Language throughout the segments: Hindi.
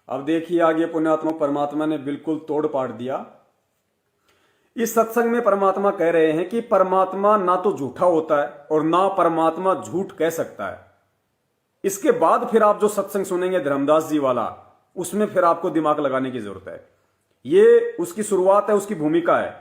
अब देखिए आगे पुण्यात्मा परमात्मा ने बिल्कुल तोड़ पाड़ दिया। इस सत्संग में परमात्मा कह रहे हैं कि परमात्मा ना तो झूठा होता है और ना परमात्मा झूठ कह सकता है। इसके बाद फिर आप जो सत्संग सुनेंगे धर्मदास जी वाला, उसमें फिर आपको दिमाग लगाने की जरूरत है। ये उसकी शुरुआत है, उसकी भूमिका है,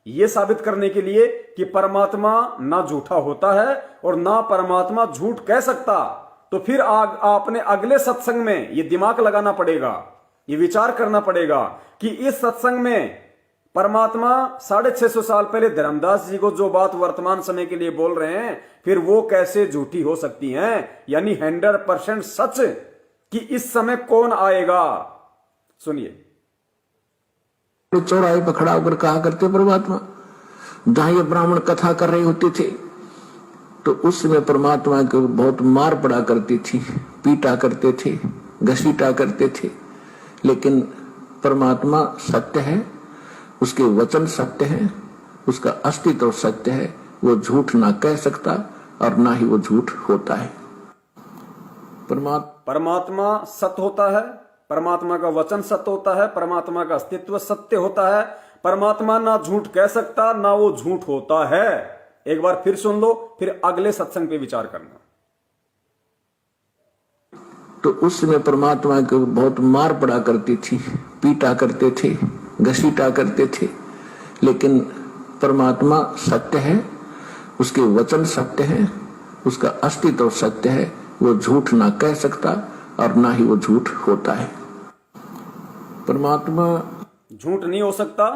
ये साबित करने के लिए कि परमात्मा ना झूठा होता है और ना परमात्मा झूठ कह सकता। तो फिर आपने अगले सत्संग में ये दिमाग लगाना पड़ेगा, ये विचार करना पड़ेगा कि इस सत्संग में परमात्मा 650 साल पहले धर्मदास जी को जो बात वर्तमान समय के लिए बोल रहे हैं, फिर वो कैसे झूठी हो सकती हैं? यानी 100% सच कि इस समय कौन आएगा। सुनिए। चौराहे पर खड़ा होकर कहा करते परमात्मा, जहां ये ब्राह्मण कथा कर रहे होते थे तो उस समय परमात्मा को बहुत मार पड़ा करती थी, पीटा करते थे, घसीटा करते थे। लेकिन परमात्मा सत्य है, उसके वचन सत्य है, उसका अस्तित्व सत्य है, वो झूठ ना कह सकता और ना ही वो झूठ होता है। परमात्मा सत्य होता है, परमात्मा का वचन सत्य होता है, परमात्मा का अस्तित्व सत्य होता है। परमात्मा ना झूठ कह सकता ना वो झूठ होता है। एक बार फिर सुन लो, फिर अगले सत्संग पे विचार करना। तो उस समय परमात्मा को बहुत मार पड़ा करती थी, पीटा करते थे, घसीटा करते थे। लेकिन परमात्मा सत्य है, उसके वचन सत्य है, उसका अस्तित्व सत्य है, वो झूठ ना कह सकता और ना ही वो झूठ होता है। परमात्मा झूठ नहीं हो सकता।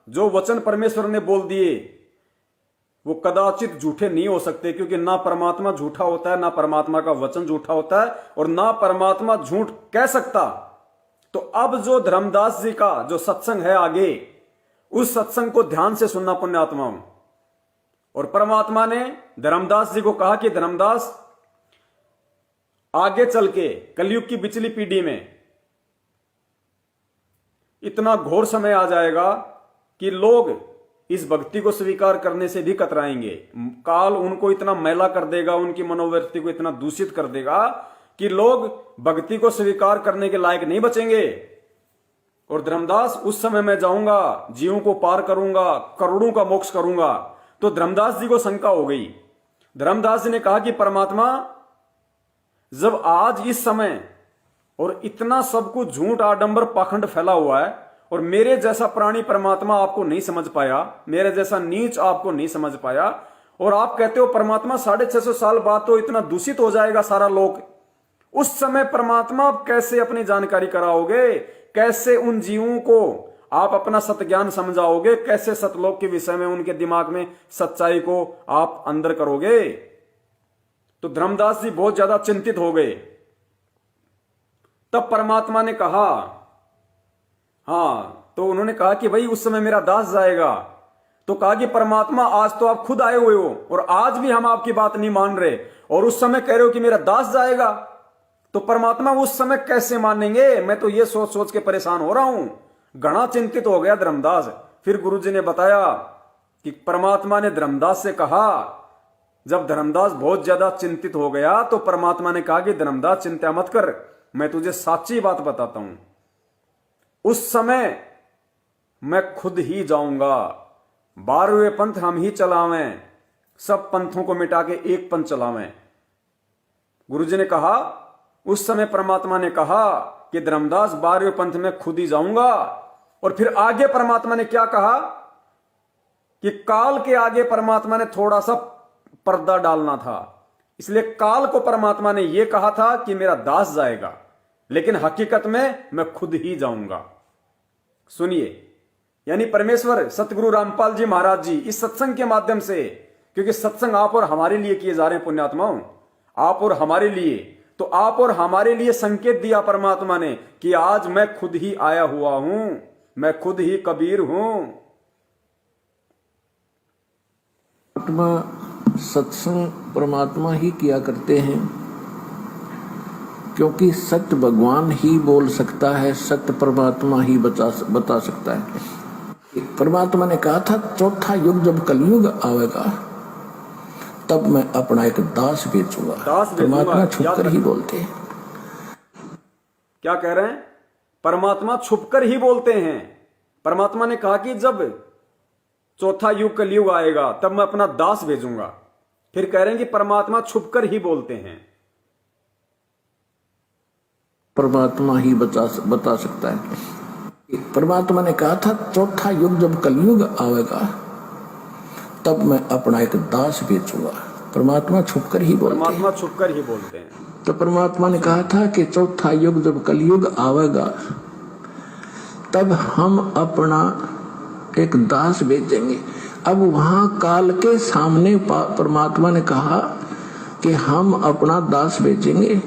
जो वचन परमेश्वर ने बोल दिए वो कदाचित झूठे नहीं हो सकते, क्योंकि ना परमात्मा झूठा होता है, ना परमात्मा का वचन झूठा होता है और ना परमात्मा झूठ कह सकता। तो अब जो धर्मदास जी का जो सत्संग है आगे, उस सत्संग को ध्यान से सुनना पुण्यात्माओं। और परमात्मा ने धर्मदास जी को कहा कि धर्मदास, आगे चल के कलयुग की पिछली पीढ़ी में इतना घोर समय आ जाएगा कि लोग इस भक्ति को स्वीकार करने से भी कतराएंगे। काल उनको इतना मैला कर देगा, उनकी मनोवृत्ति को इतना दूषित कर देगा कि लोग भक्ति को स्वीकार करने के लायक नहीं बचेंगे। और धर्मदास, उस समय मैं जाऊंगा, जीवों को पार करूंगा, करोड़ों का मोक्ष करूंगा। तो धर्मदास जी को शंका हो गई। धर्मदास जी ने कहा कि परमात्मा, जब आज इस समय और इतना सब कुछ झूठ आडंबर पाखंड फैला हुआ है और मेरे जैसा प्राणी परमात्मा आपको नहीं समझ पाया, मेरे जैसा नीच आपको नहीं समझ पाया, और आप कहते हो परमात्मा 650 साल बाद तो इतना दूषित हो जाएगा सारा लोक। उस समय परमात्मा आप कैसे अपनी जानकारी कराओगे? कैसे उन जीवों को आप अपना सत्य समझाओगे? कैसे सतलोक के विषय में उनके दिमाग में सच्चाई को आप अंदर करोगे? तो धर्मदास जी बहुत ज्यादा चिंतित हो गए। तब परमात्मा ने कहा, हाँ, तो उन्होंने कहा कि भाई उस समय मेरा दास जाएगा। तो कहा कि परमात्मा, आज तो आप खुद आए हुए हो और आज भी हम आपकी बात नहीं मान रहे, और उस समय कह रहे हो कि मेरा दास जाएगा। तो परमात्मा उस समय कैसे मानेंगे? मैं तो ये सोच सोच के परेशान हो रहा हूं। घना चिंतित हो गया धर्मदास। फिर गुरुजी ने बताया कि परमात्मा ने धर्मदास से कहा, जब धर्मदास बहुत ज्यादा चिंतित हो गया तो परमात्मा ने कहा कि धर्मदास चिंता मत कर, मैं तुझे सच्ची बात बताता हूं। उस समय मैं खुद ही जाऊंगा, 12वें पंथ हम ही चलावें, सब पंथों को मिटा के एक पंथ चलावें। गुरुजी ने कहा, उस समय परमात्मा ने कहा कि धर्मदास 12वें पंथ में खुद ही जाऊंगा। और फिर आगे परमात्मा ने क्या कहा कि काल के आगे परमात्मा ने थोड़ा सा पर्दा डालना था, इसलिए काल को परमात्मा ने यह कहा था कि मेरा दास जाएगा, लेकिन हकीकत में मैं खुद ही जाऊंगा। सुनिए, यानी परमेश्वर सतगुरु रामपाल जी महाराज जी इस सत्संग के माध्यम से, क्योंकि सत्संग आप और हमारे लिए किए जा रहे हैं पुण्यात्माओं, आप और हमारे लिए, तो आप और हमारे लिए संकेत दिया परमात्मा ने कि आज मैं खुद ही आया हुआ हूं, मैं खुद ही कबीर हूं। सत्संग परमात्मा ही किया करते हैं, क्योंकि सत्य भगवान ही बोल सकता है, सत्य परमात्मा ही बता सकता है। परमात्मा ने कहा था, चौथा युग जब कलयुग आएगा तब मैं अपना एक दास भेजूंगा। परमात्मा छुपकर ही बोलते हैं। क्या कह रहे हैं? परमात्मा छुपकर ही बोलते हैं। परमात्मा ने कहा कि जब चौथा युग कलयुग आएगा तब मैं अपना दास भेजूंगा। फिर कह रहे हैं कि परमात्मा छुपकर ही बोलते हैं। परमात्मा ही बता सकता है। परमात्मा ने कहा था चौथा युग जब कलयुग आएगा तब मैं अपना एक दास भेजूंगा। परमात्मा छुपकर ही बोलते हैं। परमात्मा छुपकर ही बोलते हैं। तो परमात्मा ने कहा था कि चौथा युग जब कलयुग आवेगा तब हम अपना एक दास भेजेंगे। अब वहां काल के सामने परमात्मा ने कहा कि हम अपना दास भेजेंगे।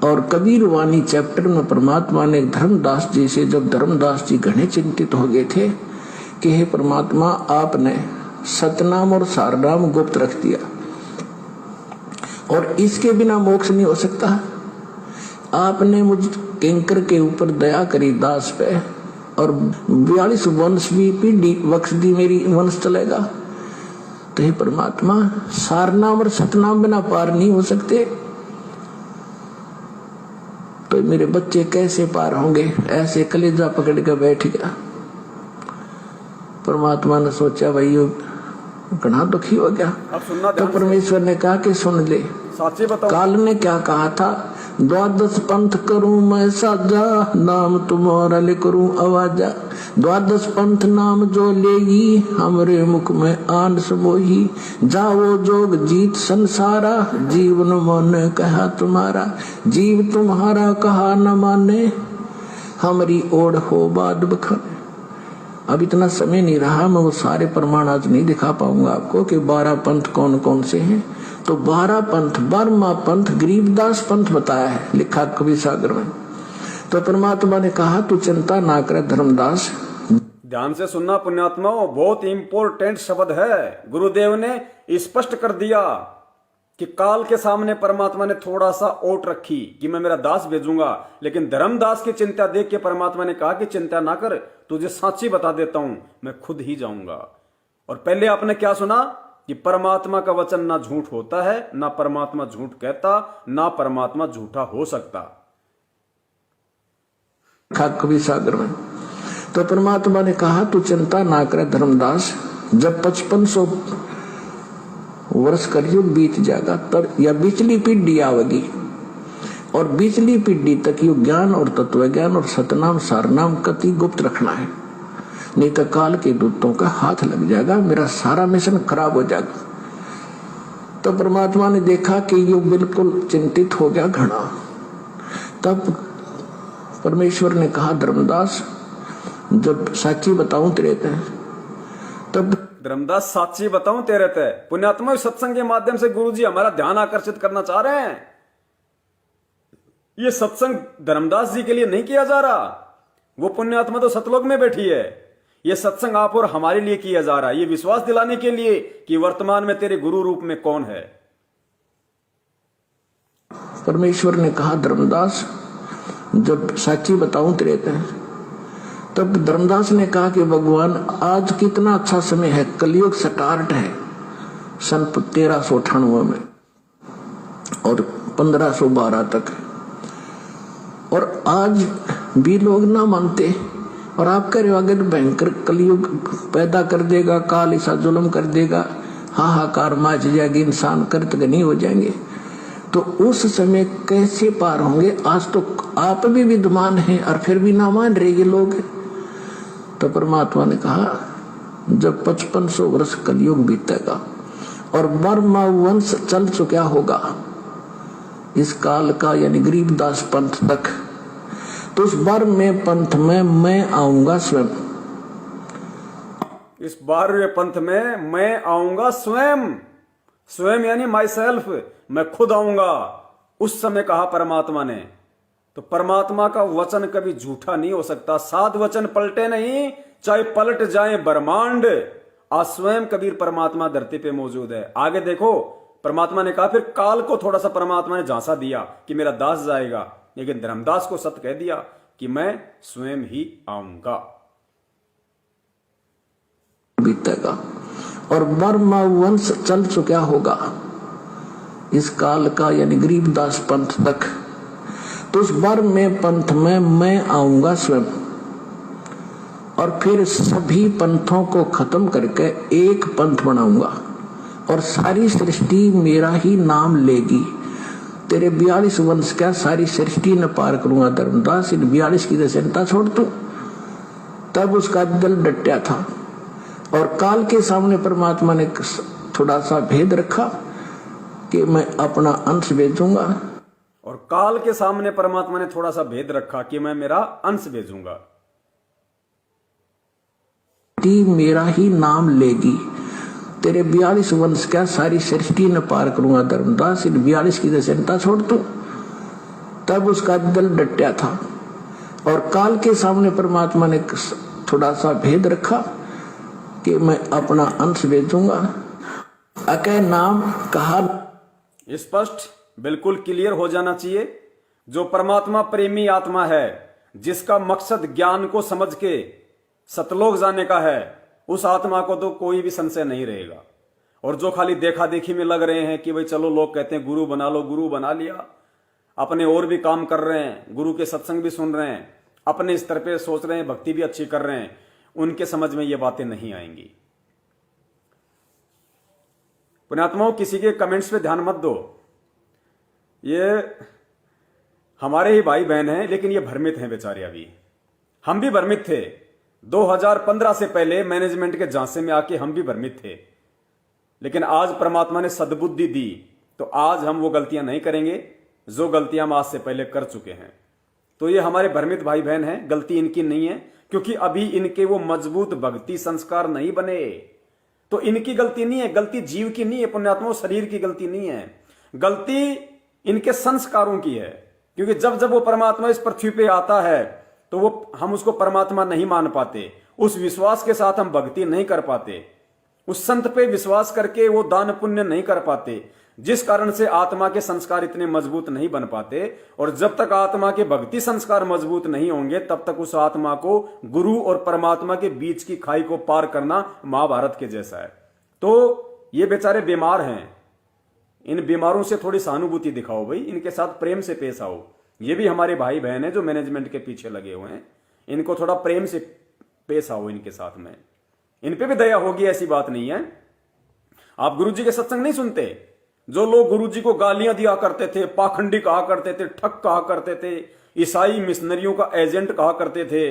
और कबीर वाणी चैप्टर में परमात्मा ने धर्मदास जी से, जब धर्मदास जी घने चिंतित हो गए थे कि हे परमात्मा, आपने सतनाम और सारनाम गुप्त रख दिया और इसके बिना मोक्ष नहीं हो सकता। आपने मुझ किंकर के ऊपर दया करी दास पे और 42 वंश भी पीढ़ी बख्श दी, मेरी वंश चलेगा। तो हे परमात्मा, सारनाम और सतनाम बिना पार नहीं हो सकते, तो मेरे बच्चे कैसे पार होंगे? ऐसे कलेजा पकड़ के बैठ गया। परमात्मा ने सोचा भाई घना दुखी हो गया। अब सुनना तो परमेश्वर ने कहा कि सुन ले, साची बताओ। काल ने क्या कहा था? 12 पंथ करूं मैं साजा, नाम तुम्हारा ले करूं आवाजा। 12 पंथ नाम जो लेगी, हमरे मुख में आन सबोही। जाओ जोग जीत संसारा, जीवन मन कहा तुम्हारा। जीव तुम्हारा कहा न माने, हमारी ओढ़ हो बाद बखाने। अब इतना समय नहीं रहा, मैं वो सारे प्रमाण आज नहीं दिखा पाऊंगा आपको कि 12 पंथ कौन कौन से हैं। तो 12 पंथ, 12वां पंथ गरीबदास पंथ बताया है, लिखा कबीर सागर में। तो परमात्मा ने कहा तू चिंता ना करे धर्मदास। ध्यान से सुनना पुण्यात्माओं, बहुत इंपॉर्टेंट शब्द है। गुरुदेव ने स्पष्ट कर दिया कि काल के सामने परमात्मा ने थोड़ा सा ओट रखी कि मैं मेरा दास भेजूंगा, लेकिन धर्मदास की चिंता देख के परमात्मा ने कहा कि चिंता ना कर, तुझे साची बता देता हूं, मैं खुद ही जाऊंगा। और पहले आपने क्या सुना कि परमात्मा का वचन ना झूठ होता है, ना परमात्मा झूठ कहता, ना परमात्मा झूठा हो सकता। कबीर सागर में तो परमात्मा ने कहा तू चिंता ना करे धर्मदास, जब 5500 वर्ष कलयुग बीत जाएगा तब या बिचली पीढ़ी आवेगी, और बिचली पीढ़ी तक यु ज्ञान और तत्व ज्ञान और सतनाम सारनाम कति गुप्त रखना है, नहीं तो काल के दूतों का हाथ लग जाएगा, मेरा सारा मिशन खराब हो जाएगा। तो परमात्मा ने देखा कि यु बिल्कुल चिंतित हो गया घना। तब परमेश्वर ने कहा धर्मदास, जब साची बताऊं तेरे तब धर्मदास साची बताऊं तेरे ते। पुण्यात्मा सत्संग के माध्यम से गुरुजी हमारा ध्यान आकर्षित करना चाह रहे हैं। ये सत्संग धर्मदास जी के लिए नहीं किया जा रहा, वो पुण्यात्मा तो सतलोक में बैठी है। ये सत्संग आप और हमारे लिए किया जा रहा है, ये विश्वास दिलाने के लिए कि वर्तमान में तेरे गुरु रूप में कौन है। परमेश्वर ने कहा धर्मदास, जब साची बताऊं तेरे ते, तब धर्मदास ने कहा कि भगवान आज कितना अच्छा समय है, कलयुग स्टार्ट है सन 1398 में और 1512 तक, और आज भी लोग ना मानते, और आप कह रहे हो अगर भयंकर कलयुग पैदा कर देगा, काल ऐसा जुल्म कर देगा, हाहाकार मच जाएगी, इंसान कर्तगनी हो जाएंगे, तो उस समय कैसे पार होंगे? आज तो आप भी विद्वान हैं और फिर भी ना मान रहे ये लोग। तो परमात्मा ने कहा जब 5500 वर्ष कलयुग बीतेगा और बर्मा वंश चल चुका होगा इस काल का, यानी गरीबदास पंथ तक, तो उस में पंथ में मैं आऊंगा स्वयं। इस 12वें पंथ में मैं आऊंगा स्वयं। स्वयं यानी माई सेल्फ, मैं खुद आऊंगा। उस समय कहा परमात्मा ने। तो परमात्मा का वचन कभी झूठा नहीं हो सकता। 7 वचन पलटे नहीं, चाहे पलट जाए ब्रह्मांड, आज स्वयं कबीर परमात्मा धरती पे मौजूद है। आगे देखो, परमात्मा ने कहा, फिर काल को थोड़ा सा परमात्मा ने झांसा दिया कि मेरा दास जाएगा, लेकिन धर्मदास को सत्य कह दिया कि मैं स्वयं ही आऊंगा। बीतेगा और बर्मा वंश चल चुका होगा इस काल का, यानी गरीबदास पंथ तक, तो उस वर में पंथ में मैं आऊंगा स्वयं, और फिर सभी पंथों को खत्म करके एक पंथ बनाऊंगा, और सारी सृष्टि मेरा ही नाम लेगी। तेरे 42 वंश क्या सारी सृष्टि न पार करूंगा धर्मदास, इन 42 की दशनता छोड़ तू। तब उसका दिल डटा था, और काल के सामने परमात्मा ने थोड़ा सा भेद रखा कि मैं अपना अंश भेजूंगा। और काल के सामने परमात्मा ने थोड़ा सा भेद रखा कि मैं मेरा अंश भेजूंगा। मेरा ही नाम लेगी। तेरे 42 वंश क्या सारी सृष्टि न पार करूंगा धर्मदास, इन 42 की दशनता छोड़ तू। तब उसका दिल डटा था, और काल के सामने परमात्मा ने थोड़ा सा भेद रखा कि मैं अपना अंश भेजूंगा। अके नाम कहा, स्पष्ट बिल्कुल क्लियर हो जाना चाहिए। जो परमात्मा प्रेमी आत्मा है, जिसका मकसद ज्ञान को समझ के सतलोक जाने का है, उस आत्मा को तो कोई भी संशय नहीं रहेगा। और जो खाली देखा देखी में लग रहे हैं कि भाई चलो लोग कहते हैं गुरु बना लो, गुरु बना लिया, अपने और भी काम कर रहे हैं, गुरु के सत्संग भी सुन रहे हैं, अपने स्तर पे सोच रहे हैं, भक्ति भी अच्छी कर रहे हैं, उनके समझ में ये बातें नहीं आएंगी। पुण्यात्माओं, किसी के कमेंट्स पे ध्यान मत दो। ये हमारे ही भाई बहन हैं, लेकिन ये भ्रमित हैं बेचारे। अभी हम भी भ्रमित थे। 2015 से पहले मैनेजमेंट के झांसे में आके हम भी भ्रमित थे, लेकिन आज परमात्मा ने सद्बुद्धि दी, तो आज हम वो गलतियां नहीं करेंगे जो गलतियां हम आज से पहले कर चुके हैं। तो ये हमारे भ्रमित भाई बहन हैं, गलती इनकी नहीं है, क्योंकि अभी इनके वो मजबूत भक्ति संस्कार नहीं बने। तो इनकी गलती नहीं है, गलती जीव की नहीं है पुण्यात्माओं, शरीर की गलती नहीं है, गलती इनके संस्कारों की है। क्योंकि जब जब वो परमात्मा इस पृथ्वी पे आता है तो वो हम उसको परमात्मा नहीं मान पाते, उस विश्वास के साथ हम भक्ति नहीं कर पाते, उस संत पे विश्वास करके वो दान पुण्य नहीं कर पाते, जिस कारण से आत्मा के संस्कार इतने मजबूत नहीं बन पाते। और जब तक आत्मा के भक्ति संस्कार मजबूत नहीं होंगे, तब तक उस आत्मा को गुरु और परमात्मा के बीच की खाई को पार करना महाभारत के जैसा है। तो ये बेचारे बीमार हैं, इन बीमारों से थोड़ी सहानुभूति दिखाओ भाई, इनके साथ प्रेम से पेश आओ। ये भी हमारे भाई बहन हैं जो मैनेजमेंट के पीछे लगे हुए हैं, इनको थोड़ा प्रेम से पेश आओ इनके साथ में, इन पे भी दया होगी, ऐसी बात नहीं है। आप गुरुजी के सत्संग नहीं सुनते? जो लोग गुरुजी को गालियां दिया करते थे, पाखंडी कहा करते थे, ठग कहा करते थे, ईसाई मिशनरियों का एजेंट कहा करते थे,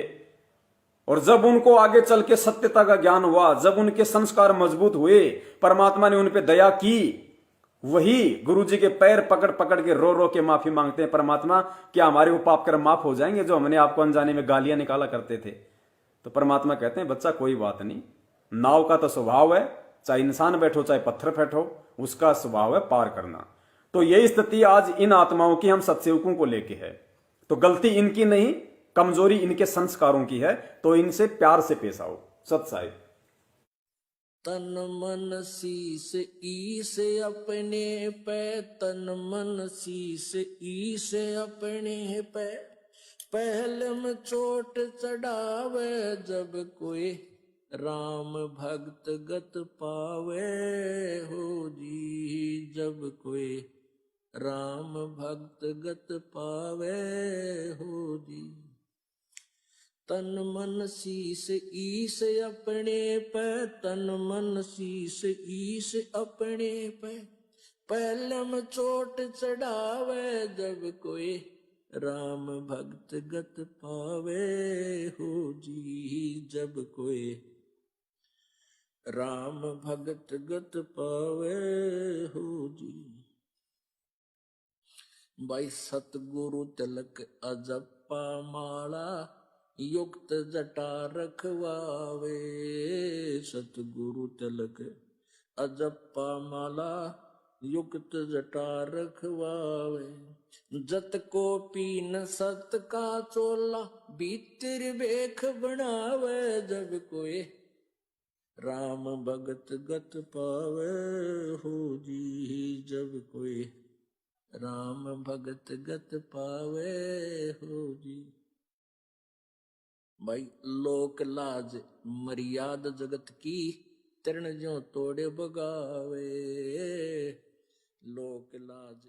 और जब उनको आगे चल के सत्यता का ज्ञान हुआ, जब उनके संस्कार मजबूत हुए, परमात्मा ने उन पे दया की, वही गुरुजी के पैर पकड़ पकड़ के रो रो के माफी मांगते हैं, परमात्मा क्या हमारे वो पाप कर्म माफ हो जाएंगे जो हमने आपको अनजाने में गालियां निकाला करते थे? तो परमात्मा कहते हैं बच्चा कोई बात नहीं, नाव का तो स्वभाव है, चाहे इंसान बैठो चाहे पत्थर बैठो, उसका स्वभाव है पार करना। तो यही स्थिति आज इन आत्माओं की हम सत्सेवकों को लेके है। तो गलती इनकी नहीं, कमजोरी इनके संस्कारों की है, तो इनसे प्यार से पेश आओ। सत साहिब। तन मन शीस ईस अपने पे, तन मन शीस ईस अपने पे, पहले में चोट चढ़ावे जब कोई राम भक्त गत पावे हो जी, जब कोई राम भक्त गत पावे हो जी। तन मन शीस ईस अपने पे, तन मन शीस ईस अपने पे, पहले में चोट चढ़ावे जब कोई राम भक्त गत पावे हो जी, जब कोई राम भगत गत पावे हो जी। भाई सतगुरु तिलक अजप्पा माला, युक्त जटा रखवावे, सतगुरु तिलक अजप्पा माला, युक्त जटा रखवावे। जत को पीन सत का चोला, भीतर बेख बनावे जब कोई राम भगत गत पावे हो जी, जब कोई राम भगत गत पावे हो जी। भाई लोक लाज मर्याद जगत की, तृण ज्यों तोड़े बगावे, लोक लाज